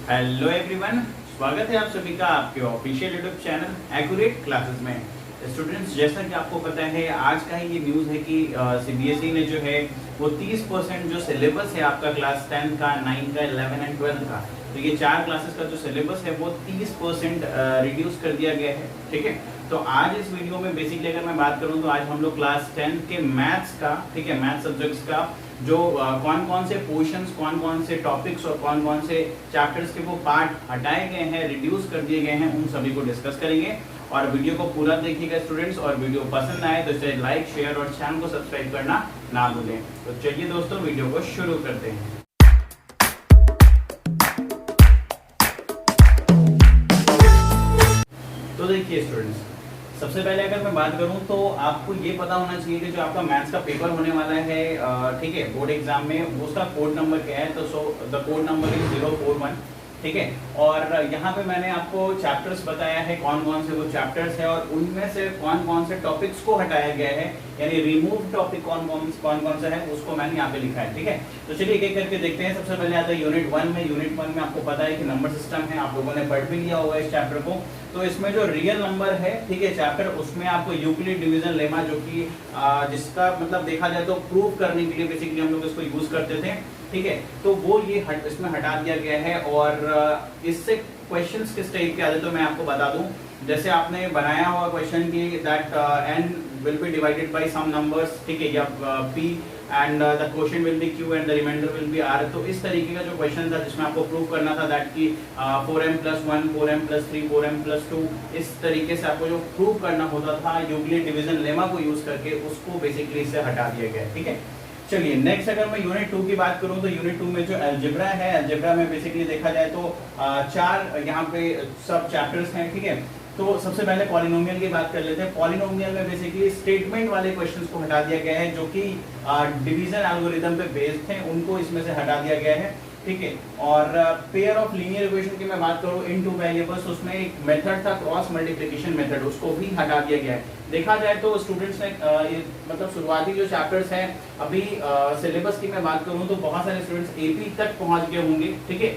Hello everyone, स्वागत है आप सभी का आपके official YouTube channel accurate classes में। स्टूडेंट्स, जैसा कि आपको पता है, आज का ही ये न्यूज़ है कि सीबीएसई ने जो है वो 30% जो सिलेबस है आपका क्लास 10 का, 9 का, 11 एंड 12 का, तो ये 4 क्लासेस का जो सिलेबस है वो 30% रिड्यूस कर दिया गया है। ठीक है, तो आज इस वीडियो में बेसिकली अगर मैं बात करूं तो आज हम लोग क्लास 10 के मैथ्स का, ठीक है, मैथ्स सब्जेक्ट्स का जो कौन कौन से पोर्शंस, कौन कौन से टॉपिक्स और कौन कौन से चैप्टर्स के वो पार्ट हटाए गए हैं, रिड्यूस कर दिए गए हैं, उन सभी को डिस्कस करेंगे। और वीडियो को पूरा देखिएगा स्टूडेंट्स, और वीडियो पसंद आए तो इसे लाइक, शेयर और चैनल को सब्सक्राइब करना ना भूलें। तो चलिए दोस्तों, वीडियो को शुरू करते हैं। तो देखिए स्टूडेंट्स, सबसे पहले अगर मैं बात करूं तो आपको ये पता होना चाहिए कि जो आपका मैथ्स का पेपर होने वाला है, ठीक है, बोर्ड एग्जाम में, वो उसका कोड नंबर क्या है। तो द कोड नंबर इज 041। ठीक है, और यहाँ पे मैंने आपको चैप्टर्स बताया है, कौन कौन से वो चैप्टर्स है और उनमें से कौन कौन से टॉपिक्स को हटाया गया है, यानी रिमूव टॉपिक कौन कौन सा है उसको मैंने यहाँ पे लिखा है। ठीक है, तो चलिए एक एक करके देखते हैं। सबसे पहले आता है यूनिट 1 में। यूनिट 1 में आपको पता है कि नंबर सिस्टम है, आप लोगों ने पढ़ भी लिया होगा इस चैप्टर को। तो इसमें जो रियल नंबर है, ठीक है, चैप्टर, उसमें आपको यूक्लिड डिवीजन लेमा, जो कि जिसका मतलब देखा जाए तो प्रूव करने के लिए बेसिकली हम लोग इसको यूज करते थे। ठीक है, तो वो ये इसमें हटा दिया गया है। और इससे क्वेश्चंस किस टाइप के आते तो मैं आपको बता दूं। जैसे आपने बनाया हुआ क्वेश्चन की that n will be divided by some numbers, ठीक है, या p and the question will be q and the remainder will be r। तो इस तरीके का जो क्वेश्चन था जिसमें आपको प्रूव करना था दैट की 4m+1, 4m+3, 4m+2, इस तरीके से आपको जो प्रूव करना होता था यूक्लिड डिवीजन लेमा को यूज करके, उसको बेसिकली इससे हटा दिया गया है। ठीक है, चलिए नेक्स्ट अगर मैं यूनिट 2 की बात करूं तो यूनिट 2 में जो अलजेब्रा है, अलजेब्रा में बेसिकली देखा जाए तो 4 यहाँ पे सब चैप्टर्स हैं। ठीक है, तो सबसे पहले पॉलिनोमियल की बात कर लेते हैं। पॉलिनोमियल में बेसिकली स्टेटमेंट वाले क्वेश्चंस को हटा दिया गया है, जो कि डिवीजन एल्गोरिथम पे बेस्ड थे, उनको इसमें से हटा दिया गया है। ठीक है, और पेयर ऑफ लीनियर इक्वेशन की मैं बात करूं इन टू वेरिएबल्स, उसमें एक मेथड था क्रॉस मल्टीप्लिकेशन मेथड, उसको भी हटा दिया गया है। देखा जाए तो स्टूडेंट्स ने मतलब शुरुआती जो चैप्टर्स हैं, अभी सिलेबस की मैं बात करूं तो बहुत सारे स्टूडेंट्स एपी तक पहुंच गए होंगे। ठीक है,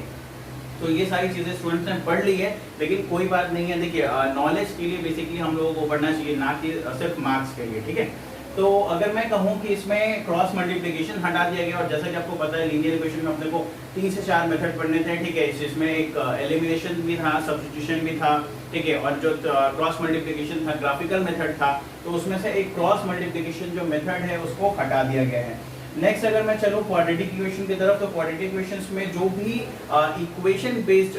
तो ये सारी चीजें स्टूडेंट्स ने पढ़ ली है, लेकिन कोई बात नहीं है। देखिए, नॉलेज के लिए बेसिकली हम लोगों को पढ़ना चाहिए, ना कि सिर्फ मार्क्स के लिए। ठीक है, तो अगर मैं कहूं कि इसमें क्रॉस मल्टीप्लिकेशन हटा दिया गया, और जैसा कि आपको पता है लीनियर इक्वेशन में अपने को 3 से 4 मेथड पढ़ने थे। ठीक है, इसमें एक एलिमिनेशन भी था, सब्स्टिट्यूशन भी था। ठीक है, और जो क्रॉस मल्टीप्लिकेशन था ग्राफिकल मेथड था, तो उसमें से एक क्रॉस मल्टीप्लिकेशन जो मेथड है उसको हटा दिया गया है। नेक्स्ट अगर मैं चलूं क्वाड्रेटिक इक्वेशन की तरफ, तो क्वाड्रेटिक इक्वेशंस में जो भी इक्वेशन बेस्ड,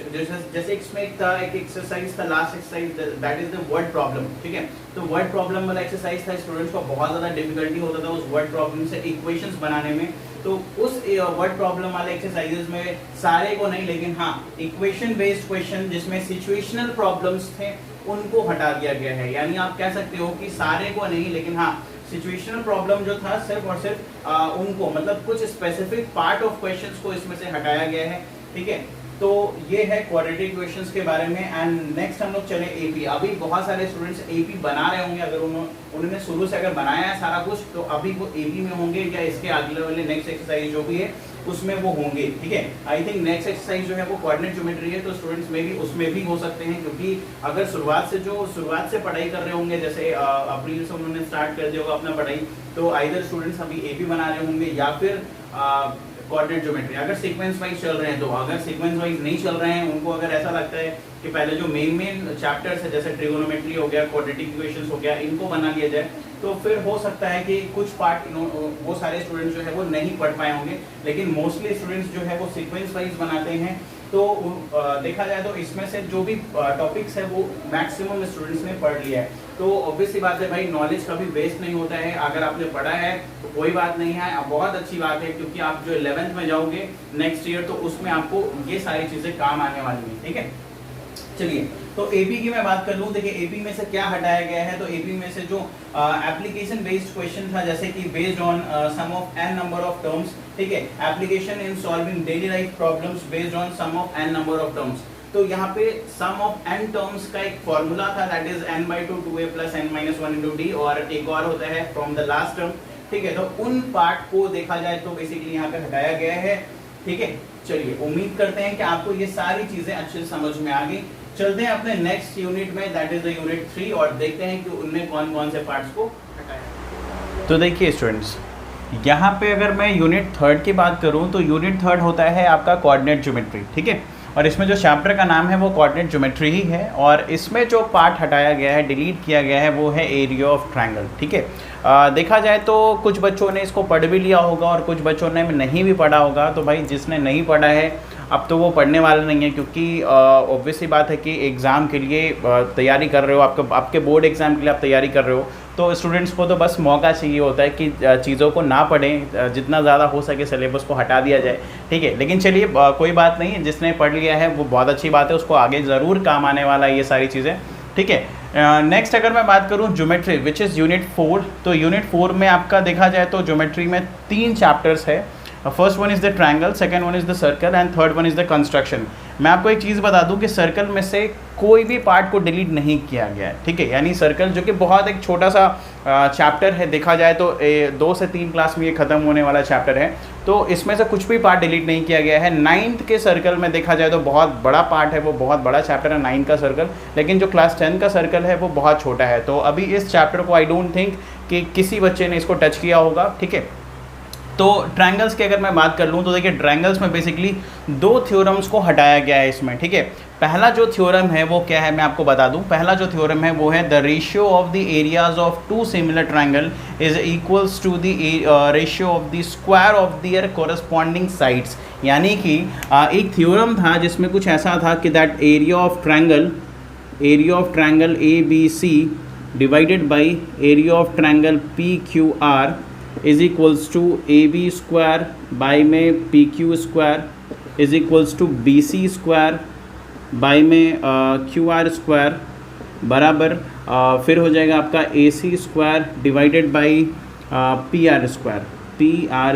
जैसे इसमें एक एक्सरसाइज था, last exercise, that is the word problem. ठीक है, तो वर्ड प्रॉब्लम वाला एक्सरसाइज था, स्टूडेंट्स को बहुत ज्यादा डिफिकल्टी होता था उस वर्ड प्रॉब्लम से इक्वेशंस बनाने में। तो उस वर्ड प्रॉब्लम वाले एक्सरसाइजेस में सारे को नहीं, लेकिन हाँ, इक्वेशन बेस्ड क्वेश्चन जिसमें सिचुएशनल प्रॉब्लम्स थे उनको हटा दिया गया है। यानी आप कह सकते हो कि सारे को नहीं, लेकिन हाँ, सिचुएशनल प्रॉब्लम जो था सिर्फ और सिर्फ उनको, मतलब कुछ स्पेसिफिक पार्ट ऑफ क्वेश्चंस को इसमें से हटाया गया है। ठीक है, तो ये है क्वाड्रेटिक इक्वेशंस के बारे में। एंड नेक्स्ट हम लोग चले एपी। अभी बहुत सारे स्टूडेंट्स एपी बना रहे होंगे, अगर उन्होंने शुरू से अगर बनाया है सारा कुछ, तो अभी वो एपी में होंगे या इसके अगले वाले नेक्स्ट एक्सरसाइज जो भी है उसमें वो होंगे। ठीक है, आई थिंक नेक्स्ट एक्सरसाइज जो है वो कोऑर्डिनेट ज्योमेट्री है, तो स्टूडेंट्स में भी उसमें भी हो सकते हैं, क्योंकि अगर शुरुआत से पढ़ाई कर रहे होंगे, जैसे अप्रैल से उन्होंने स्टार्ट कर दिया होगा अपना पढ़ाई, तो आइदर स्टूडेंट्स अभी एपी बना रहे होंगे या फिर कोऑर्डिनेट ज्योमेट्री। अगर सीक्वेंस वाइज चल रहे हैं तो, अगर सीक्वेंस वाइज नहीं चल रहे हैं, उनको अगर ऐसा लगता है कि पहले जो मेन चैप्टर्स है जैसे ट्रिगोनोमेट्री हो गया, क्वाड्रेटिक इक्वेशंस हो गया, इनको बना लिया जाए, तो फिर हो सकता है कि कुछ पार्ट वो सारे स्टूडेंट्स जो है वो नहीं पढ़ पाए होंगे। लेकिन मोस्टली स्टूडेंट्स जो है वो सीक्वेंस वाइज बनाते हैं। तो देखा जाए तो इसमें से जो भी टॉपिक्स है वो मैक्सिमम स्टूडेंट्स ने पढ़ लिया है। तो ऑब्वियस सी बात है भाई, नॉलेज कभी वेस्ट नहीं होता है। अगर आपने पढ़ा है तो कोई बात नहीं है, बहुत अच्छी बात है, क्योंकि आप जो 11th में जाओगे नेक्स्ट ईयर, तो उसमें आपको ये सारी चीजें काम आने वाली हैं। ठीक है, चलिए, तो एपी की मैं बात कर लूं। देखिए, एपी में से क्या हटाया गया है, तो एपी में से जो एप्लीकेशन बेस्ड क्वेश्चन था, जैसे कि based on sum of n number of terms. ठीक है, application in solving daily life problems based on sum of n number of terms. तो यहाँ पे सम ऑफ n टर्म्स का एक फॉर्मूला था, that is n/2 2a + n-1 × d, और एक और होता है फ्रॉम द लास्ट टर्म। ठीक है, तो उन पार्ट को देखा जाए तो बेसिकली यहाँ पे हटाया गया है। ठीक है, चलिए उम्मीद करते हैं कि आपको ये सारी चीजें अच्छे से समझ में आ गई। चलते हैं अपने नेक्स्ट यूनिट में, दैट इज द यूनिट 3, और देखते हैं कि उनमें कौन कौन से पार्ट्स को हटाया। तो देखिए स्टूडेंट्स, यहाँ पे अगर मैं यूनिट 3 की बात करूँ तो यूनिट 3 होता है आपका कोऑर्डिनेट ज्योमेट्री, ठीक है। और इसमें जो चैप्टर का नाम है वो कोऑर्डिनेट ज्योमेट्री ही है, और इसमें जो पार्ट हटाया गया है, डिलीट किया गया है, वो है एरिया ऑफ ट्रायंगल, ठीक है। देखा जाए तो कुछ बच्चों ने इसको पढ़ भी लिया होगा और कुछ बच्चों ने नहीं भी पढ़ा होगा। तो भाई जिसने नहीं पढ़ा है अब तो वो पढ़ने वाला नहीं है, क्योंकि ऑब्वियस सी बात है कि एग्ज़ाम के लिए तैयारी कर रहे हो, आपके बोर्ड एग्ज़ाम के लिए आप तैयारी कर रहे हो, तो स्टूडेंट्स को तो बस मौका चाहिए होता है कि चीज़ों को ना पढ़ें, जितना ज़्यादा हो सके सिलेबस को हटा दिया जाए, ठीक है। लेकिन चलिए कोई बात नहीं, जिसने पढ़ लिया है वो बहुत अच्छी बात है, उसको आगे ज़रूर काम आने वाला है ये सारी चीज़ें, ठीक है। नेक्स्ट अगर मैं बात करूँ ज्योमेट्री विच इज़ यूनिट 4, तो यूनिट 4 में आपका देखा जाए तो ज्योमेट्री में 3 चैप्टर्स है। First one is the triangle, second one is the circle and third one is the construction. मैं आपको एक चीज़ बता दूं कि सर्कल में से कोई भी पार्ट को डिलीट नहीं किया गया है, ठीक है। यानी सर्कल जो कि बहुत एक छोटा सा चैप्टर है, देखा जाए तो 2 से 3 क्लास में ये ख़त्म होने वाला चैप्टर है, तो इसमें से कुछ भी पार्ट डिलीट नहीं किया गया है। 9th के सर्कल में देखा जाए तो बहुत बड़ा पार्ट है, वो बहुत बड़ा चैप्टर है 9 का सर्कल, लेकिन जो क्लास 10 का सर्कल है वो बहुत छोटा है। तो अभी इस चैप्टर को आई डोंट थिंक कि किसी बच्चे ने इसको टच किया होगा, ठीक है। तो ट्रायंगल्स की अगर मैं बात कर लूँ तो देखिए ट्रायंगल्स में बेसिकली 2 थ्योरम्स को हटाया गया है इसमें, ठीक है। पहला जो थ्योरम है वो क्या है मैं आपको बता दूं। पहला जो थ्योरम है वो है the ratio of the areas of 2 similar triangle is equals to the ratio of the square of their corresponding sides. यानी कि एक थ्योरम था जिसमें कुछ ऐसा था कि that area of triangle A B C divided by area of triangle P Q R is equals to A B square by में P Q square is equals to B C square by में Q R square बराबर फिर हो जाएगा आपका A C square divided by P R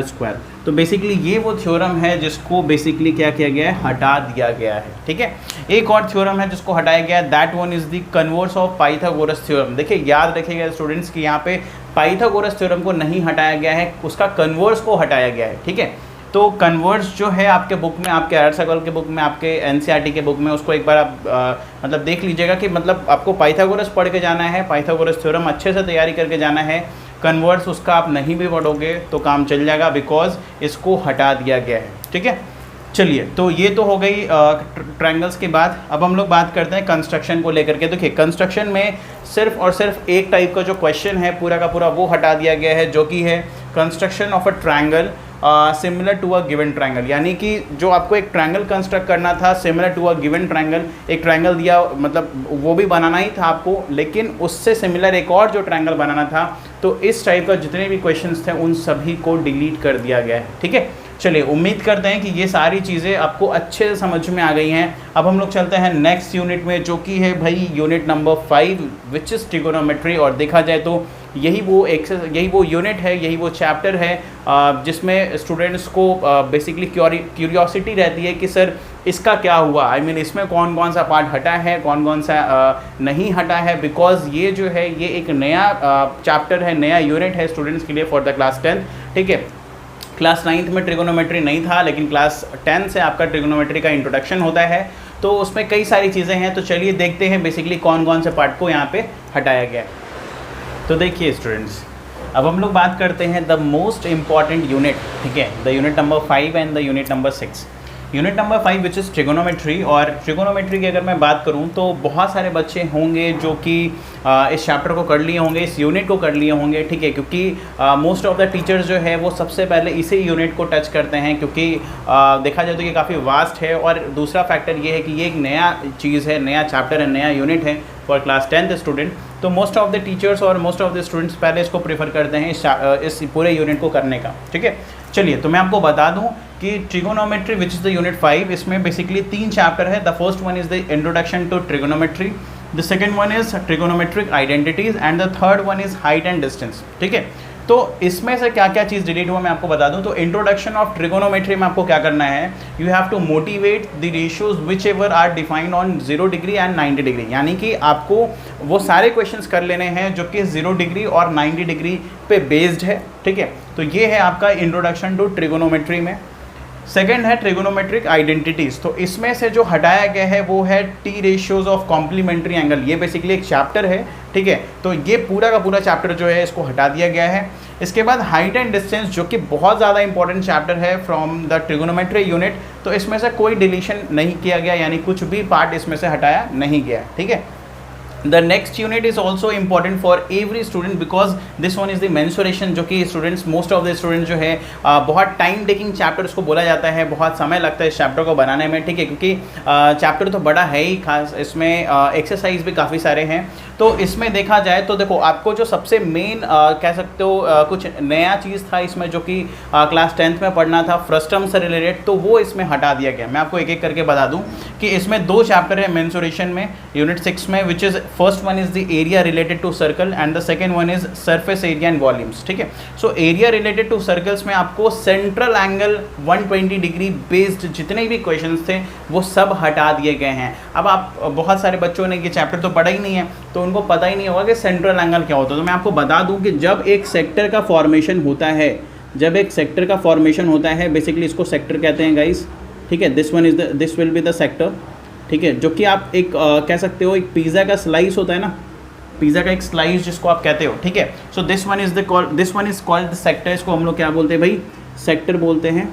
square. तो basically ये वो थ्योरम है जिसको बेसिकली क्या किया गया है, हटा दिया गया है, ठीक है। एक और थ्योरम है जिसको हटाया गया है, that one is the converse of Pythagoras theorem. देखिए याद रखिएगा स्टूडेंट्स कि यहाँ पे पाइथागोरस थ्योरम को नहीं हटाया गया है, उसका कन्वर्स को हटाया गया है, ठीक है। तो कन्वर्स जो है आपके बुक में, आपके आर्ट सर्कल के बुक में, आपके एनसीईआरटी के बुक में, उसको एक बार आप मतलब देख लीजिएगा कि मतलब आपको पाइथागोरस पढ़ के जाना है, पाइथागोरस थ्योरम अच्छे से तैयारी करके जाना है। कन्वर्स उसका आप नहीं भी पढ़ोगे तो काम चल जाएगा, बिकॉज इसको हटा दिया गया है, ठीक है। चलिए तो ये तो हो गई ट्रायंगल्स के बाद। अब हम लोग बात करते हैं कंस्ट्रक्शन को लेकर के। देखिए कंस्ट्रक्शन में सिर्फ और सिर्फ एक टाइप का जो क्वेश्चन है पूरा का पूरा वो हटा दिया गया है, जो कि है construction of a triangle similar to a given triangle. यानी कि जो आपको एक ट्रायंगल कंस्ट्रक्ट करना था similar to a given triangle, एक ट्रायंगल दिया मतलब वो भी बनाना ही था आपको, लेकिन उससे सिमिलर एक और जो ट्रायंगल बनाना था, तो इस टाइप का जितने भी क्वेश्चंस थे उन सभी को डिलीट कर दिया गया है, ठीक है। चलिए उम्मीद करते हैं कि ये सारी चीज़ें आपको अच्छे से समझ में आ गई हैं। अब हम लोग चलते हैं नेक्स्ट यूनिट में, जो कि है भाई unit number 5 which is trigonometry. और देखा जाए तो यही वो यूनिट है, यही वो चैप्टर है जिसमें स्टूडेंट्स को बेसिकली क्यूरियोसिटी रहती है कि सर इसका क्या हुआ, आई मीन इसमें कौन कौन सा पार्ट हटा है, कौन कौन सा नहीं हटा है, बिकॉज ये जो है ये एक नया चैप्टर है, नया यूनिट है स्टूडेंट्स के लिए फॉर द क्लास 10, ठीक है। क्लास 9th में ट्रिगोनोमेट्री नहीं था, लेकिन क्लास 10 से आपका ट्रिगोनोमेट्री का इंट्रोडक्शन होता है, तो उसमें कई सारी चीज़ें हैं। तो चलिए देखते हैं बेसिकली कौन कौन से पार्ट को यहाँ पे हटाया गया है। तो देखिए स्टूडेंट्स, अब हम लोग बात करते हैं द मोस्ट इम्पॉर्टेंट यूनिट, ठीक है, the unit number 5 and the unit number 6। Unit number 5 which is trigonometry. और ट्रिगोनोमेट्री की अगर मैं बात करूं तो बहुत सारे बच्चे होंगे जो कि इस चैप्टर को कर लिए होंगे, इस यूनिट को कर लिए होंगे, ठीक है, क्योंकि मोस्ट ऑफ द टीचर्स जो है वो सबसे पहले इसी यूनिट को टच करते हैं, क्योंकि देखा जाए तो ये काफ़ी वास्ट है। और दूसरा फैक्टर ये है कि ये एक नया चीज़ है, नया चैप्टर है, नया यूनिट है फॉर क्लास 10th स्टूडेंट। तो मोस्ट ऑफ द टीचर्स और मोस्ट ऑफ द स्टूडेंट्स पहले इसको प्रेफर करते हैं इस पूरे यूनिट को करने का, ठीक है। चलिए तो मैं आपको बता दूं कि trigonometry which is the unit 5, इसमें बेसिकली 3 चैप्टर है। The first one is the introduction to trigonometry, the second one is trigonometric identities and the third one is height and distance, ठीक है। तो इसमें से क्या क्या चीज़ डिलीट हुआ मैं आपको बता दूं। तो इंट्रोडक्शन ऑफ ट्रिगोनोमेट्री में आपको क्या करना है, you have to motivate the ratios whichever are defined on 0 degree and 90 degree. यानी कि आपको वो सारे क्वेश्चंस कर लेने हैं जो कि 0 डिग्री और 90 डिग्री पे बेस्ड है, ठीक है। तो ये है आपका इंट्रोडक्शन टू ट्रिगोनोमेट्री में। सेकेंड है ट्रिगोनोमेट्रिक आइडेंटिटीज। तो इसमें से जो हटाया गया है वो है T ratios of complementary angle. ये बेसिकली एक चैप्टर है, ठीक है। तो ये पूरा का पूरा चैप्टर जो है इसको हटा दिया गया है। इसके बाद हाइट एंड डिस्टेंस, जो कि बहुत ज़्यादा इंपॉर्टेंट चैप्टर है फ्रॉम द ट्रिगोनोमेट्री यूनिट। तो इसमें से कोई डिलीशन नहीं किया गया, यानी कुछ भी पार्ट इसमें से हटाया नहीं गया, ठीक है। The next unit is also important for every student because this one is the mensuration, जो कि students, most of the student जो है बहुत टाइम टेकिंग चैप्टर उसको बोला जाता है, बहुत समय लगता है इस चैप्टर को बनाने में, ठीक है, क्योंकि चैप्टर तो बड़ा है ही, खास इसमें एक्सरसाइज भी काफ़ी सारे हैं। तो इसमें देखा जाए तो देखो, आपको जो सबसे मेन कह सकते हो कुछ नया चीज़ था इसमें, जो कि क्लास 10th में पढ़ना था फ्रस्टम से रिलेटेड, तो वो इसमें हटा दिया गया। मैं आपको एक एक करके बता दूं कि इसमें 2 चैप्टर है मेंसुरेशन में, यूनिट 6 में, which is first one is the area related to circle and the second one is surface area and volumes, ठीक है। So area related to circles में आपको सेंट्रल एंगल 120 डिग्री बेस्ड जितने भी question थे वो सब हटा दिए गए हैं। अब आप बहुत सारे बच्चों ने ये चैप्टर तो पढ़ा ही नहीं है, तो उनको पता ही नहीं होगा कि सेंट्रल एंगल क्या होता है। तो मैं आपको बता दूं कि जब एक सेक्टर का फॉर्मेशन होता है, जब एक सेक्टर का फॉर्मेशन होता है, बेसिकली इसको सेक्टर कहते हैं गाइस, ठीक है। This will be the sector, ठीक है, जो कि आप एक कह सकते हो एक पिज़्ज़ा का स्लाइस होता है ना, पिज़्ज़ा का एक स्लाइस जिसको आप कहते हो, ठीक है। So this one is called the sector. इसको हम लोग क्या बोलते हैं भाई, सेक्टर बोलते हैं।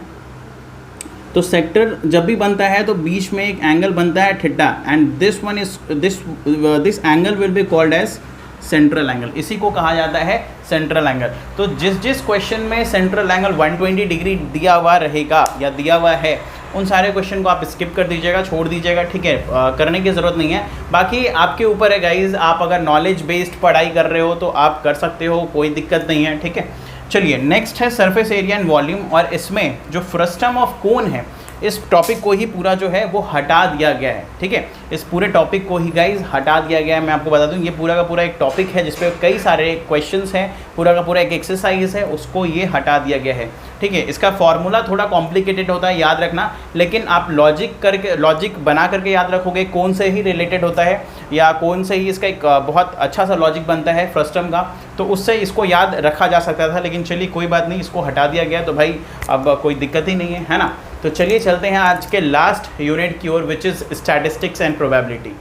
तो सेक्टर जब भी बनता है तो बीच में एक एंगल बनता है theta, and this one is this angle will be called as central angle. इसी को कहा जाता है सेंट्रल एंगल। तो जिस क्वेश्चन में सेंट्रल एंगल 120 डिग्री दिया हुआ रहेगा या दिया हुआ है, उन सारे क्वेश्चन को आप स्किप कर दीजिएगा, छोड़ दीजिएगा, ठीक है, करने की ज़रूरत नहीं है। बाकी आपके ऊपर है गाइज, आप अगर नॉलेज बेस्ड पढ़ाई कर रहे हो तो आप कर सकते हो, कोई दिक्कत नहीं है, ठीक है। चलिए नेक्स्ट है सरफेस एरिया एंड वॉल्यूम, और इसमें जो फ्रस्टम ऑफ कोन है, इस टॉपिक को ही पूरा जो है वो हटा दिया गया है, ठीक है। इस पूरे टॉपिक को ही गाइज हटा दिया गया है। मैं आपको बता दूं ये पूरा का पूरा एक टॉपिक है जिसपे कई सारे क्वेश्चंस हैं, पूरा का पूरा एक एक्सरसाइज है, उसको ये हटा दिया गया है, ठीक है। इसका फॉर्मूला थोड़ा कॉम्प्लिकेटेड होता है, याद रखना, लेकिन आप लॉजिक बना करके याद रखोगे कौन से ही रिलेटेड होता है या कौन से ही इसका एक बहुत अच्छा सा लॉजिक बनता है फ्रस्टम का, तो उससे इसको याद रखा जा सकता था। लेकिन चलिए कोई बात नहीं, इसको हटा दिया गया तो भाई अब कोई दिक्कत ही नहीं है ना। तो चलिए चलते हैं आज के लास्ट यूनिट की ओर, which is statistics and probability.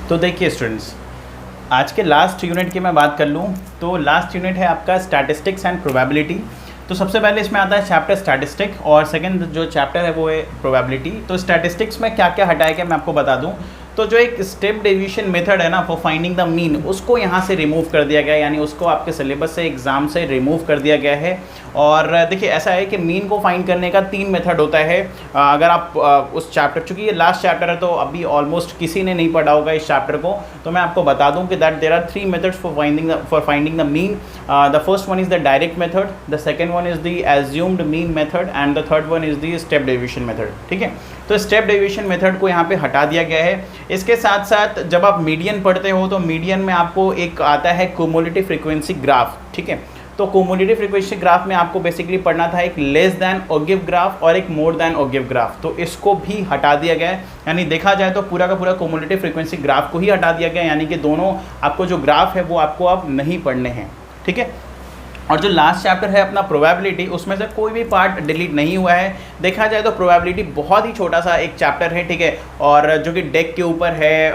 तो देखिए स्टूडेंट्स, आज के लास्ट यूनिट की मैं बात कर लूँ तो लास्ट यूनिट है आपका स्टैटिस्टिक्स एंड प्रोबेबिलिटी। तो सबसे पहले इसमें आता है चैप्टर स्टैटिस्टिक, और सेकंड जो चैप्टर है वो है प्रोबेबिलिटी। तो स्टैटिस्टिक्स में क्या क्या हटाया गया मैं आपको बता दूं। तो जो एक स्टेप डेविएशन मेथड है ना फॉर फाइंडिंग द मीन, उसको यहाँ से रिमूव कर दिया गया है, यानी उसको आपके सिलेबस से एग्जाम से रिमूव कर दिया गया है। और देखिए ऐसा है कि मीन को फाइंड करने का 3 मेथड होता है। अगर आप उस चैप्टर, चूँकि ये लास्ट चैप्टर है तो अभी ऑलमोस्ट किसी ने नहीं पढ़ा होगा इस चैप्टर को, तो मैं आपको बता दूं कि that there are 3 methods for finding the mean. The first one is the direct method, the second one is the assumed mean method, and the third one is the step deviation method, ठीक है। तो step deviation method को यहाँ पे हटा दिया गया है। इसके साथ साथ जब आप मीडियन पढ़ते हो तो मीडियन में आपको एक आता है क्यूमुलेटिव फ्रीक्वेंसी ग्राफ, ठीक है। तो क्यूमुलेटिव फ्रीक्वेंसी ग्राफ में आपको बेसिकली पढ़ना था एक लेस दैन ओगिव ग्राफ और एक मोर दैन ओगिव ग्राफ, तो इसको भी हटा दिया गया है। यानी देखा जाए तो पूरा का पूरा क्यूमुलेटिव फ्रीक्वेंसी ग्राफ को ही हटा दिया गया, यानी कि दोनों आपको जो ग्राफ है वो आपको अब नहीं पढ़ने हैं, ठीक है। और जो लास्ट चैप्टर है अपना प्रोबेबिलिटी, उसमें से कोई भी पार्ट डिलीट नहीं हुआ है। देखा जाए तो प्रोबेबिलिटी बहुत ही छोटा सा एक चैप्टर है, ठीक है, और जो कि डेक के ऊपर है,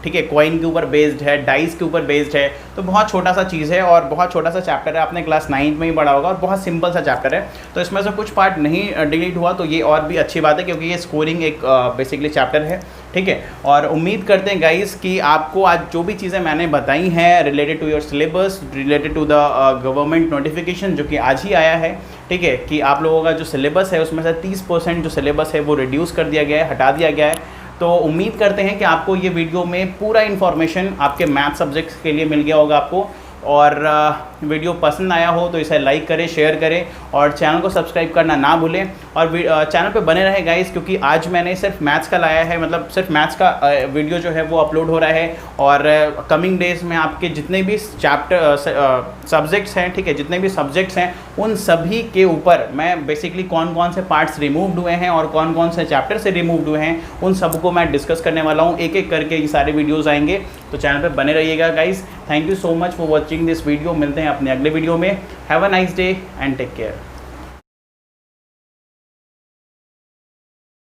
ठीक है, कॉइन के ऊपर बेस्ड है, डाइस के ऊपर बेस्ड है, तो बहुत छोटा सा चीज़ है और बहुत छोटा सा चैप्टर है। आपने क्लास 9th में ही पढ़ा होगा और बहुत सिंपल सा चैप्टर है। तो इसमें से कुछ पार्ट नहीं डिलीट हुआ तो ये और भी अच्छी बात है, क्योंकि ये स्कोरिंग एक बेसिकली चैप्टर है, ठीक है। और उम्मीद करते हैं गाइस कि आपको आज जो भी चीज़ें मैंने बताई हैं related to your syllabus, related to the government notification जो कि आज ही आया है, ठीक है, कि आप लोगों का जो सिलेबस है उसमें से 30% जो सिलेबस है वो रिड्यूस कर दिया गया है, हटा दिया गया है। तो उम्मीद करते हैं कि आपको ये वीडियो में पूरा इन्फॉर्मेशन आपके मैथ सब्जेक्ट्स के लिए मिल गया होगा आपको। और वीडियो पसंद आया हो तो इसे लाइक करें, शेयर करें और चैनल को सब्सक्राइब करना ना भूलें। और चैनल पे बने रहे गाइस, क्योंकि आज मैंने सिर्फ मैथ्स का लाया है, मतलब सिर्फ मैथ्स का वीडियो जो है वो अपलोड हो रहा है। और कमिंग डेज में आपके जितने भी सब्जेक्ट्स हैं, ठीक है, जितने भी सब्जेक्ट्स हैं उन सभी के ऊपर मैं बेसिकली कौन कौन से पार्ट्स रिमूव्ड हुए हैं और कौन कौन से चैप्टर से रिमूव्ड हुए हैं उन सबको मैं डिस्कस करने वाला हूँ। एक एक करके ये सारे वीडियोज़ आएंगे, तो चैनल पर बने रहिएगा guys. Thank you so much for watching this video. मिलते हैं अपने अगले वीडियो में। Have a nice day and take care.